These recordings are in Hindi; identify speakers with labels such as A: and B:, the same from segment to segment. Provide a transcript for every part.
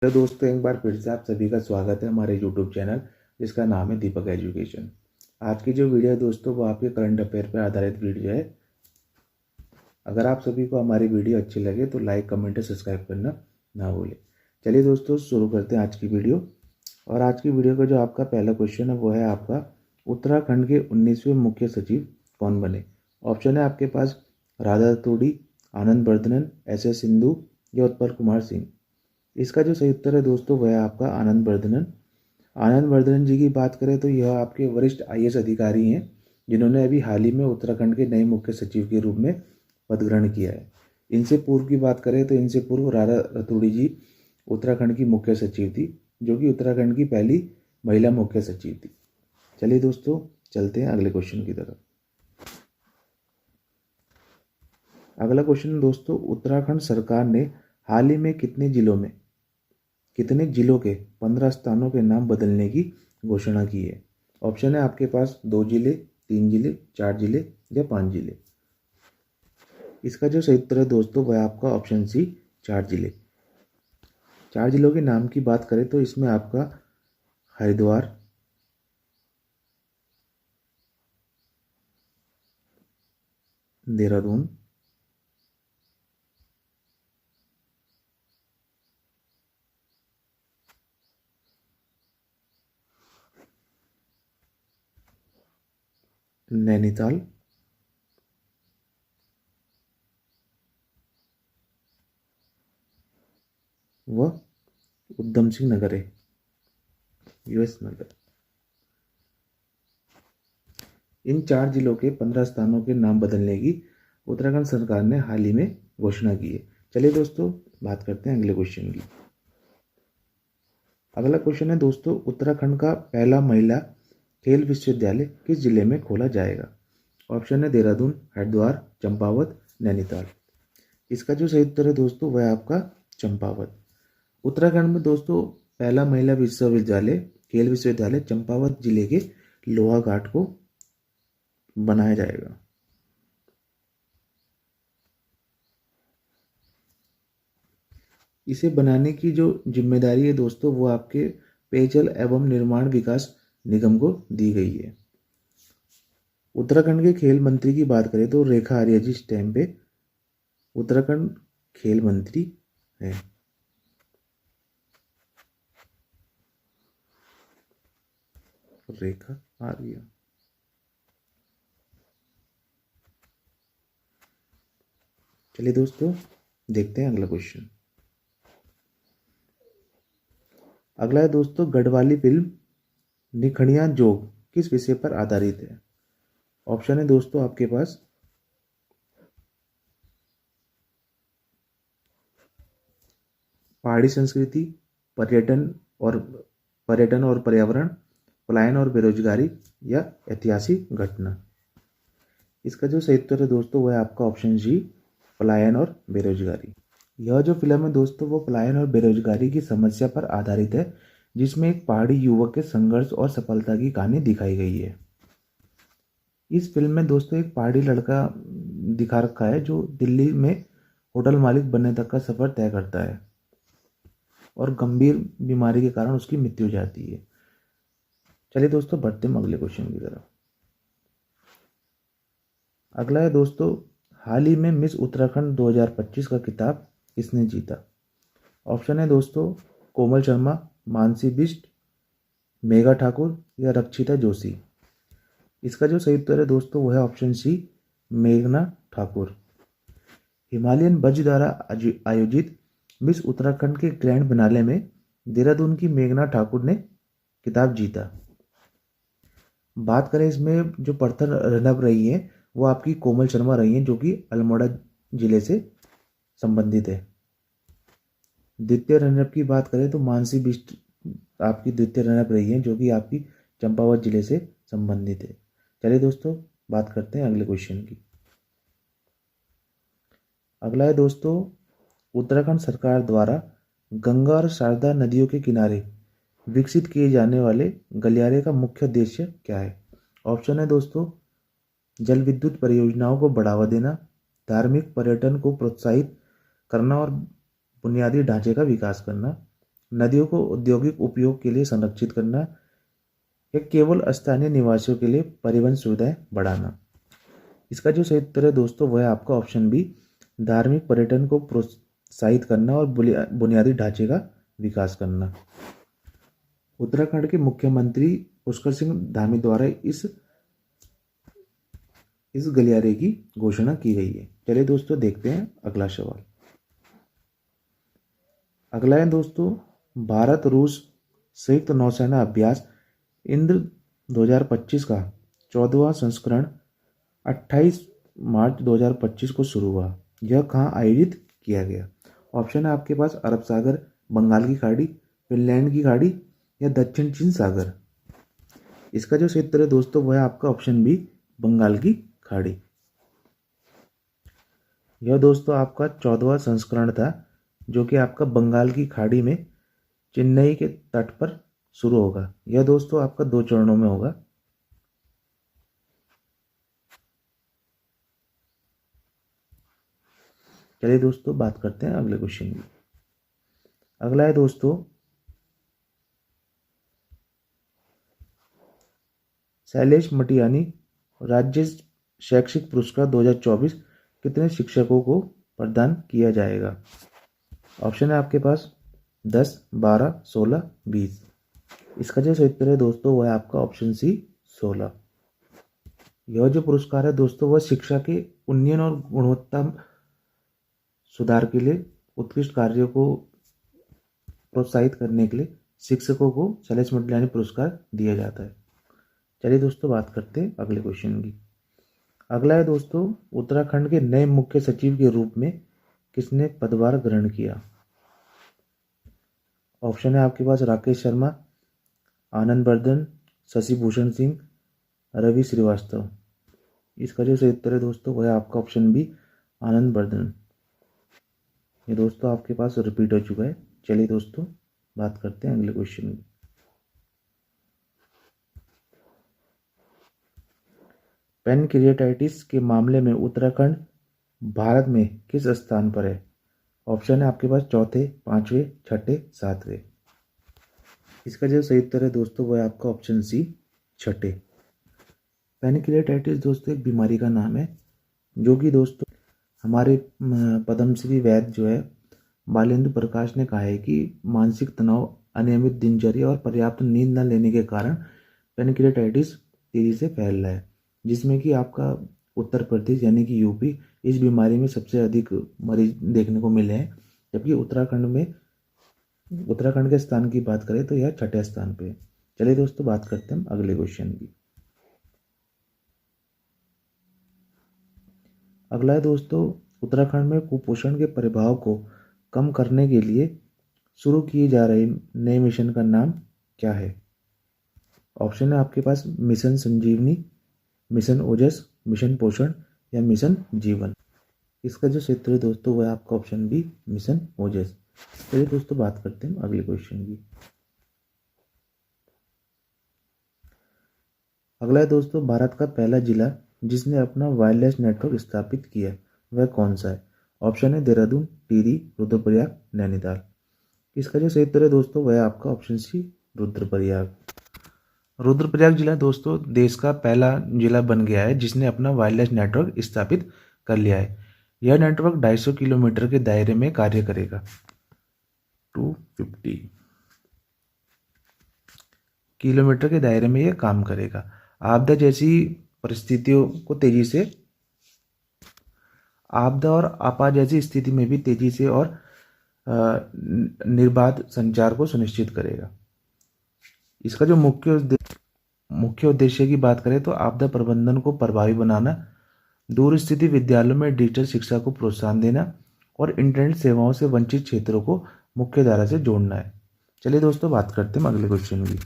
A: तो दोस्तों एक बार फिर से आप सभी का स्वागत है हमारे यूट्यूब चैनल जिसका नाम है दीपक एजुकेशन। आज की जो वीडियो है दोस्तों वो आपके करंट अफेयर पर आधारित वीडियो है। अगर आप सभी को हमारी वीडियो अच्छी लगे तो लाइक कमेंट और सब्सक्राइब करना ना भूलें। चलिए दोस्तों शुरू करते हैं आज की वीडियो। और आज की वीडियो का जो आपका पहला क्वेश्चन है वो है आपका उत्तराखंड के 19वें मुख्य सचिव कौन बने। ऑप्शन है आपके पास राधा रतूड़ी, आनंद बर्धनन, एस सिंधु या उत्पल कुमार सिंह। इसका जो सही उत्तर है दोस्तों वह है आपका आनंद बर्धनन। आनंद बर्धनन जी की बात करें तो यह आपके वरिष्ठ आईएएस अधिकारी हैं जिन्होंने अभी हाल ही में उत्तराखंड के नए मुख्य सचिव के रूप में पद ग्रहण किया है। इनसे पूर्व की बात करें तो इनसे पूर्व राधा रतूड़ी जी उत्तराखंड की मुख्य सचिव थी, जो कि उत्तराखंड की पहली महिला मुख्य सचिव थी। चलिए दोस्तों चलते हैं अगले क्वेश्चन की तरफ। अगला क्वेश्चन दोस्तों, उत्तराखंड सरकार ने हाल ही में कितने जिलों के 15 स्थानों के नाम बदलने की घोषणा की है। ऑप्शन है आपके पास 2 जिले, 3 जिले, 4 जिले या 5 जिले। इसका जो सही उत्तर है दोस्तों वह आपका ऑप्शन सी 4 जिले। 4 जिलों के नाम की बात करें तो इसमें आपका हरिद्वार, देहरादून, नैनीताल व उधम सिंह नगर है, यूएस नगर। इन 4 जिलों के 15 स्थानों के नाम बदलने की उत्तराखंड सरकार ने हाल ही में घोषणा की है। चलिए दोस्तों बात करते हैं अगले क्वेश्चन की। अगला क्वेश्चन है दोस्तों, उत्तराखंड का पहला महिला खेल विश्वविद्यालय किस जिले में खोला जाएगा। ऑप्शन है देहरादून, हरिद्वार, चंपावत, नैनीताल। इसका जो सही उत्तर है दोस्तों वह आपका चंपावत। उत्तराखंड में दोस्तों पहला महिला विश्वविद्यालय खेल विश्वविद्यालय चंपावत जिले के लोहाघाट को बनाया जाएगा। इसे बनाने की जो जिम्मेदारी है दोस्तों वो आपके पेयजल एवं निर्माण विकास निगम को दी गई है। उत्तराखंड के खेल मंत्री की बात करें तो रेखा आर्या जी इस टाइम पे उत्तराखंड खेल मंत्री है। रेखा आर्या। चलिए दोस्तों देखते हैं अगला क्वेश्चन। अगला है दोस्तों, गढ़वाली फिल्म निखणिया जोग किस विषय पर आधारित है। ऑप्शन है दोस्तों आपके पास पहाड़ी संस्कृति, पर्यटन और पर्यावरण, पलायन और बेरोजगारी या ऐतिहासिक घटना। इसका जो सही उत्तर है दोस्तों वह है आपका ऑप्शन जी, पलायन और बेरोजगारी। यह जो फिल्म है दोस्तों वो पलायन और बेरोजगारी की समस्या पर आधारित है, जिसमें एक पहाड़ी युवक के संघर्ष और सफलता की कहानी दिखाई गई है। इस फिल्म में दोस्तों एक पहाड़ी लड़का दिखा रखा है जो दिल्ली में होटल मालिक बनने तक का सफर तय करता है और गंभीर बीमारी के कारण उसकी मृत्यु हो जाती है। चलिए दोस्तों बढ़ते हैं अगले क्वेश्चन की तरफ। अगला है दोस्तों, हाल ही में मिस उत्तराखंड 2025 का खिताब किसने जीता। ऑप्शन है दोस्तों कोमल शर्मा, मानसी बिष्ट, मेघा ठाकुर या रक्षिता जोशी। इसका जो सही उत्तर है दोस्तों वह है ऑप्शन सी, मेघना ठाकुर। हिमालयन बज द्वारा आयोजित मिस उत्तराखंड के ग्रैंड फिनाले में देहरादून की मेघना ठाकुर ने खिताब जीता। बात करें इसमें जो प्रथम रनअप रही है वो आपकी कोमल शर्मा रही हैं जो कि अल्मोड़ा जिले से संबंधित है। द्वितीय रनअप की बात करें तो मानसी बिष्ट आपकी द्वितीय रनअप रही है जो कि आपकी चंपावत जिले से संबंधित है। चलिए दोस्तों बात करते हैं अगले क्वेश्चन की। अगला है दोस्तों, उत्तराखंड सरकार द्वारा गंगा और शारदा नदियों के किनारे विकसित किए जाने वाले गलियारे का मुख्य उद्देश्य क्या है। ऑप्शन है दोस्तों जल विद्युत परियोजनाओं को बढ़ावा देना, धार्मिक पर्यटन को प्रोत्साहित करना और बुनियादी ढांचे का विकास करना। नदियों को औद्योगिक उपयोग के लिए संरक्षित करना या केवल स्थानीय निवासियों के लिए परिवहन सुविधाएं बढ़ाना। इसका जो सही उत्तर है दोस्तों वह है आपका ऑप्शन बी, धार्मिक पर्यटन को प्रोत्साहित करना और बुनियादी ढांचे का विकास करना। उत्तराखंड के मुख्यमंत्री पुष्कर सिंह धामी द्वारा इस गलियारे की घोषणा की गई है। चलिए दोस्तों देखते हैं अगला सवाल। अगला है दोस्तों, भारत रूस संयुक्त नौसेना अभ्यास इंद्र 2025 का 14वां संस्करण 28 मार्च 2025 को शुरू हुआ। यह कहाँ आयोजित किया गया? ऑप्शन है आपके पास अरब सागर, बंगाल की खाड़ी, फिनलैंड की खाड़ी या दक्षिण चीन सागर। इसका जो सही उत्तर है दोस्तों वह है आपका ऑप्शन बी, बंगाल की खाड़ी। यह दोस्तों आपका 14वां संस्करण था जो कि आपका बंगाल की खाड़ी में चेन्नई के तट पर शुरू होगा। यह दोस्तों आपका 2 चरणों में होगा। चलिए दोस्तों बात करते हैं अगले क्वेश्चन की। अगला है दोस्तों, शैलेश मटियानी राज्य शैक्षिक पुरस्कार 2024 कितने शिक्षकों को प्रदान किया जाएगा? ऑप्शन है आपके पास 10, 12, 16, 20। इसका जो सही उत्तर है दोस्तों वह है आपका ऑप्शन सी, 16। यह जो पुरस्कार है दोस्तों वह शिक्षा के उन्नयन और गुणवत्ता सुधार के लिए उत्कृष्ट कार्यों को प्रोत्साहित करने के लिए शिक्षकों को शैलेश मटियानी पुरस्कार दिया जाता है। चलिए दोस्तों बात करते हैं अगले क्वेश्चन की। अगला है दोस्तों, उत्तराखंड के नए मुख्य सचिव के रूप में किसने पदभार ग्रहण किया? ऑप्शन है आपके पास राकेश शर्मा, आनंद बर्धन, शशि भूषण सिंह, रवि श्रीवास्तव। इसका जो सही उत्तर है दोस्तों वह है आपका ऑप्शन बी, आनंद बर्धन। ये दोस्तों आपके पास रिपीट हो चुका है। चलिए दोस्तों बात करते हैं अगले क्वेश्चन की। पैनक्रिएटाइटिस के मामले में उत्तराखंड भारत में किस स्थान पर है? ऑप्शन है आपके पास चौथे, पांचवें, छठे, सातवें। इसका जो सही उत्तर है दोस्तों वह है आपका ऑप्शन सी, छठे। पैनक्रिएटाइटिस दोस्तों एक बीमारी का नाम है जो कि दोस्तों हमारे पद्मश्री वैद्य जो है बालेंद्र प्रकाश ने कहा है कि मानसिक तनाव, अनियमित दिनचर्या और पर्याप्त नींद न लेने के कारण पैनक्रिएटाइटिस तेजी से फैल रहा है, जिसमें कि आपका उत्तर प्रदेश यानी कि यूपी इस बीमारी में सबसे अधिक मरीज देखने को मिले हैं, जबकि उत्तराखंड के स्थान की बात करें तो यह छठे स्थान पे है। चलिए दोस्तों बात करते हैं अगले क्वेश्चन की। अगला है दोस्तों, उत्तराखंड में कुपोषण के प्रभाव को कम करने के लिए शुरू किए जा रहे नए मिशन का नाम क्या है? ऑप्शन है आपके पास मिशन संजीवनी, मिशन ओजस, मिशन पोषण या मिशन जीवन। इसका जो क्षेत्र है दोस्तों वह है आपका ऑप्शन बी, मिशन ओजस। चलिए दोस्तों बात करते हैं अगले क्वेश्चन की। अगला है दोस्तों, भारत का पहला जिला जिसने अपना वायरलेस नेटवर्क स्थापित किया वह कौन सा है? ऑप्शन है देहरादून, टिहरी, रुद्रप्रयाग, नैनीताल। इसका जो सही उत्तर है दोस्तों वह है आपका ऑप्शन सी, रुद्रप्रयाग। रुद्रप्रयाग जिला दोस्तों देश का पहला जिला बन गया है जिसने अपना वायरलेस नेटवर्क स्थापित कर लिया है। यह नेटवर्क 250 किलोमीटर के दायरे में कार्य करेगा। 250 किलोमीटर के दायरे में यह काम करेगा। आपदा जैसी परिस्थितियों को तेजी से, आपदा और आपात जैसी स्थिति में भी तेजी से और निर्बाध संचार को सुनिश्चित करेगा। इसका जो मुख्य उद्देश्य की बात करें तो आपदा प्रबंधन को प्रभावी बनाना, दूर स्थित विद्यालयों में डिजिटल शिक्षा को प्रोत्साहन देना और इंटरनेट सेवाओं से वंचित क्षेत्रों को मुख्य धारा से जोड़ना है। चलिए दोस्तों बात करते हैं अगले क्वेश्चन की।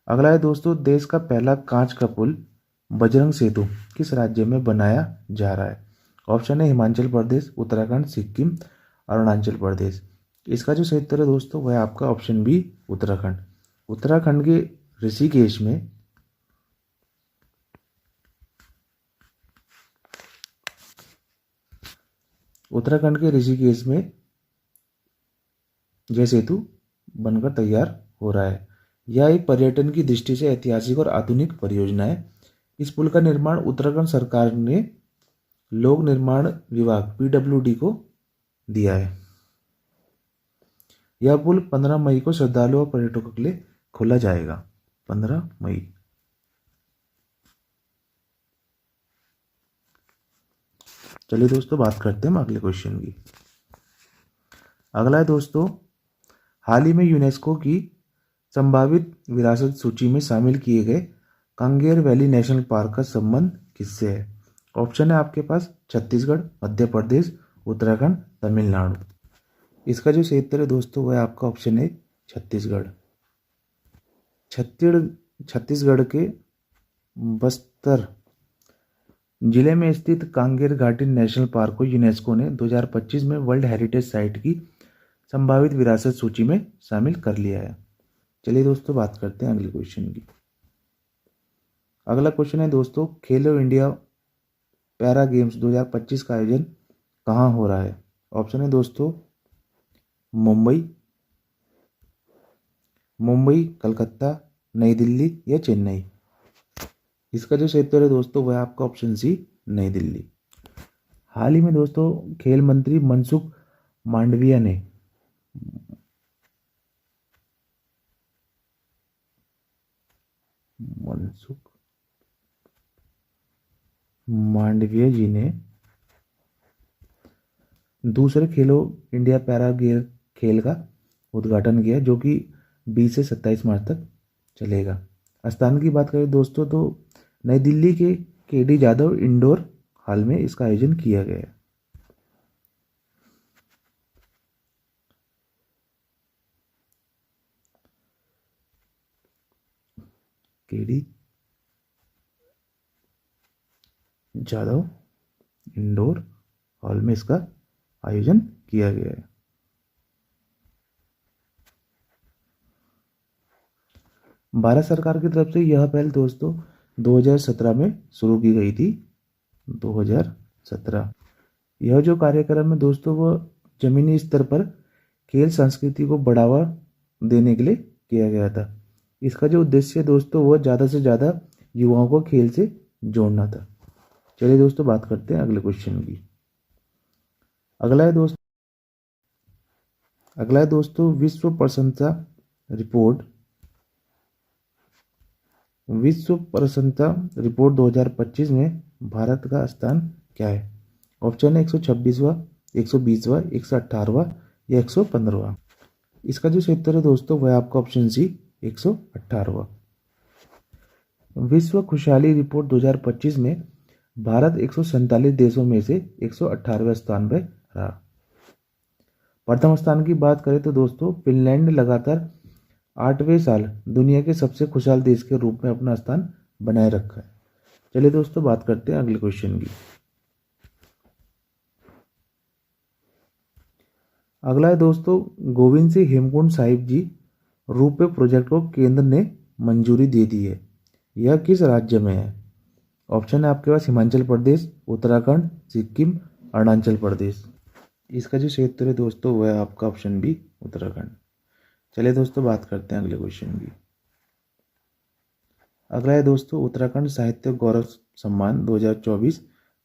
A: अगला है दोस्तों, देश का पहला कांच का पुल बजरंग सेतु किस राज्य में बनाया जा रहा है? ऑप्शन है हिमाचल प्रदेश, उत्तराखंड, सिक्किम, अरुणाचल प्रदेश। इसका जो सही उत्तर है दोस्तों वह है आपका ऑप्शन बी, उत्तराखंड। उत्तराखंड के ऋषिकेश में यह सेतु बनकर तैयार हो रहा है। यह एक पर्यटन की दृष्टि से ऐतिहासिक और आधुनिक परियोजना है। इस पुल का निर्माण उत्तराखंड सरकार ने लोक निर्माण विभाग PWD को दिया है। यह पुल 15 मई को श्रद्धालुओं और पर्यटकों के लिए खोला जाएगा। 15 मई। चलिए दोस्तों बात करते हैं अगले क्वेश्चन की। अगला है दोस्तों, हाल ही में यूनेस्को की संभावित विरासत सूची में शामिल किए गए कांगेर वैली नेशनल पार्क का संबंध किससे है? ऑप्शन है आपके पास छत्तीसगढ़, मध्य प्रदेश, उत्तराखंड, तमिलनाडु। इसका जो सही उत्तर है दोस्तों वह आपका ऑप्शन है छत्तीसगढ़। छत्तीसगढ़ के बस्तर जिले में स्थित कांगेर घाटी नेशनल पार्क को यूनेस्को ने 2025 में वर्ल्ड हेरिटेज साइट की संभावित विरासत सूची में शामिल कर लिया है। चलिए दोस्तों बात करते हैं अगले क्वेश्चन की। अगला क्वेश्चन है दोस्तों, खेलो इंडिया पैरा गेम्स 2025 का आयोजन कहाँ हो रहा है? ऑप्शन है दोस्तों मुंबई, कलकत्ता, नई दिल्ली या चेन्नई। इसका जो सही उत्तर है दोस्तों वह आपका ऑप्शन सी, नई दिल्ली। हाल ही में दोस्तों खेल मंत्री मनसुख मांडविया ने जी ने दूसरे खेलो इंडिया पैरा गेम खेल का उद्घाटन किया जो कि 20 से 27 मार्च तक चलेगा। स्थान की बात करें दोस्तों तो नई दिल्ली के KD जाधव इंडोर हॉल में इसका आयोजन किया गया है। KD जाधव इंडोर हॉल में इसका आयोजन किया गया है। भारत सरकार की तरफ से यह पहल दोस्तों 2017 में शुरू की गई थी। 2017 यह जो कार्यक्रम है दोस्तों वह जमीनी स्तर पर खेल संस्कृति को बढ़ावा देने के लिए किया गया था। इसका जो उद्देश्य है दोस्तों वह ज़्यादा से ज़्यादा युवाओं को खेल से जोड़ना था। चलिए दोस्तों बात करते हैं अगले क्वेश्चन की। अगला है दोस्तों विश्व प्रशंसा रिपोर्ट 2025 में भारत का स्थान क्या है? ऑप्शन है 126वां, 120वां, 118वां या 115वां। इसका जो सही उत्तर है दोस्तों वह आपका ऑप्शन सी, 118वां। विश्व खुशहाली रिपोर्ट 2025 में भारत 147 देशों में से 118वें स्थान पर रहा। प्रथम स्थान की बात करें तो दोस्तों फिनलैंड लगातार 8वें साल दुनिया के सबसे खुशहाल देश के रूप में अपना स्थान बनाए रखा है। चलिए दोस्तों बात करते हैं अगले क्वेश्चन की। अगला है दोस्तों गोविंद सिंह हेमकुंड साहिब जी रोपवे प्रोजेक्ट को केंद्र ने मंजूरी दे दी है। यह किस राज्य में है? ऑप्शन है आपके पास हिमाचल प्रदेश, उत्तराखंड, सिक्किम, अरुणाचल प्रदेश। इसका जो सही उत्तर है दोस्तों वह आपका ऑप्शन बी, उत्तराखंड। चलिए दोस्तों बात करते हैं अगले क्वेश्चन की। अगला है दोस्तों उत्तराखंड साहित्य गौरव सम्मान 2024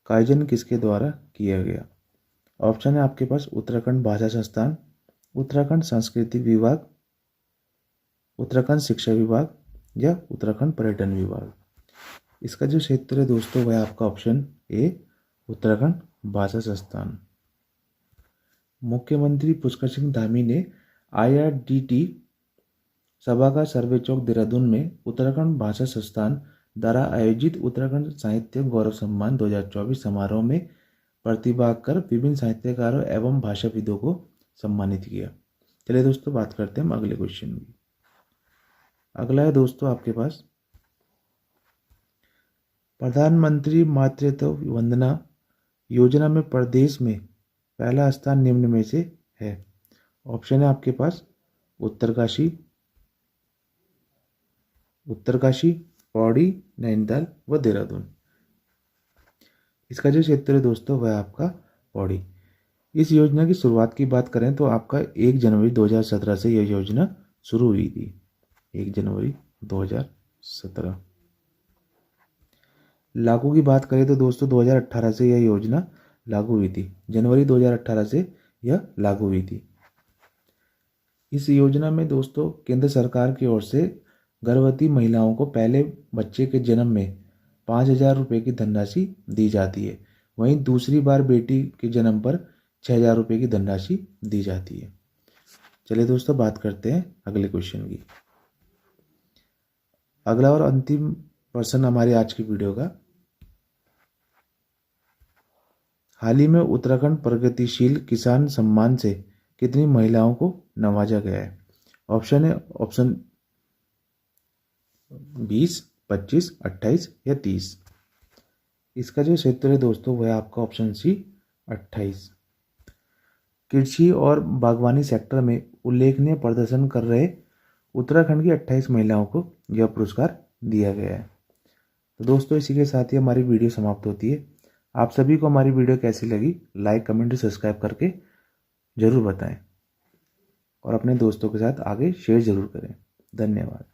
A: का आयोजन किसके द्वारा किया गया? ऑप्शन है आपके पास उत्तराखंड भाषा संस्थान, उत्तराखंड संस्कृति विभाग, उत्तराखंड शिक्षा विभाग या उत्तराखंड पर्यटन विभाग। इसका जो सही उत्तर है दोस्तों वह आपका ऑप्शन ए, उत्तराखंड भाषा संस्थान। मुख्यमंत्री पुष्कर सिंह धामी ने IRDT सभा का सर्वे चौक देहरादून में उत्तराखंड भाषा संस्थान द्वारा आयोजित उत्तराखंड साहित्य गौरव सम्मान 2024 समारोह में प्रतिभाग कर विभिन्न साहित्यकारों एवं भाषाविदों को सम्मानित किया। चलिए दोस्तों बात करते हैं हम अगले क्वेश्चन की। अगला है दोस्तों आपके पास प्रधानमंत्री मातृत्व वंदना योजना में प्रदेश में पहला स्थान निम्न में से है। ऑप्शन है आपके पास उत्तरकाशी, पौड़ी, नैनीताल व देहरादून। इसका जो क्षेत्र है दोस्तों वह आपका पौड़ी। इस योजना की शुरुआत की बात करें तो आपका 1 जनवरी 2017 से यह योजना शुरू हुई थी। 1 जनवरी 2017। लागू की बात करें तो दोस्तों 2018 से यह योजना लागू हुई थी। जनवरी 2018 से यह लागू हुई थी। इस योजना में दोस्तों केंद्र सरकार की ओर से गर्भवती महिलाओं को पहले बच्चे के जन्म में 5,000 रुपये की धनराशि दी जाती है। वहीं दूसरी बार बेटी के जन्म पर 6,000 रुपये की धनराशि दी जाती है। चलिए दोस्तों बात करते हैं अगले क्वेश्चन की। अगला और अंतिम प्रश्न हमारी आज की वीडियो का, हाल ही में उत्तराखंड प्रगतिशील किसान सम्मान से कितनी महिलाओं को नवाजा गया है? ऑप्शन है ऑप्शन 20, 25, 28 या 30। इसका जो क्षेत्र है दोस्तों वह है आपका ऑप्शन सी 28। कृषि और बागवानी सेक्टर में उल्लेखनीय प्रदर्शन कर रहे उत्तराखंड की 28 महिलाओं को यह पुरस्कार दिया गया है। तो दोस्तों इसी के साथ ही हमारी वीडियो समाप्त होती है। आप सभी को हमारी वीडियो कैसी लगी लाइक कमेंट सब्सक्राइब करके ज़रूर बताएं और अपने दोस्तों के साथ आगे शेयर ज़रूर करें। धन्यवाद।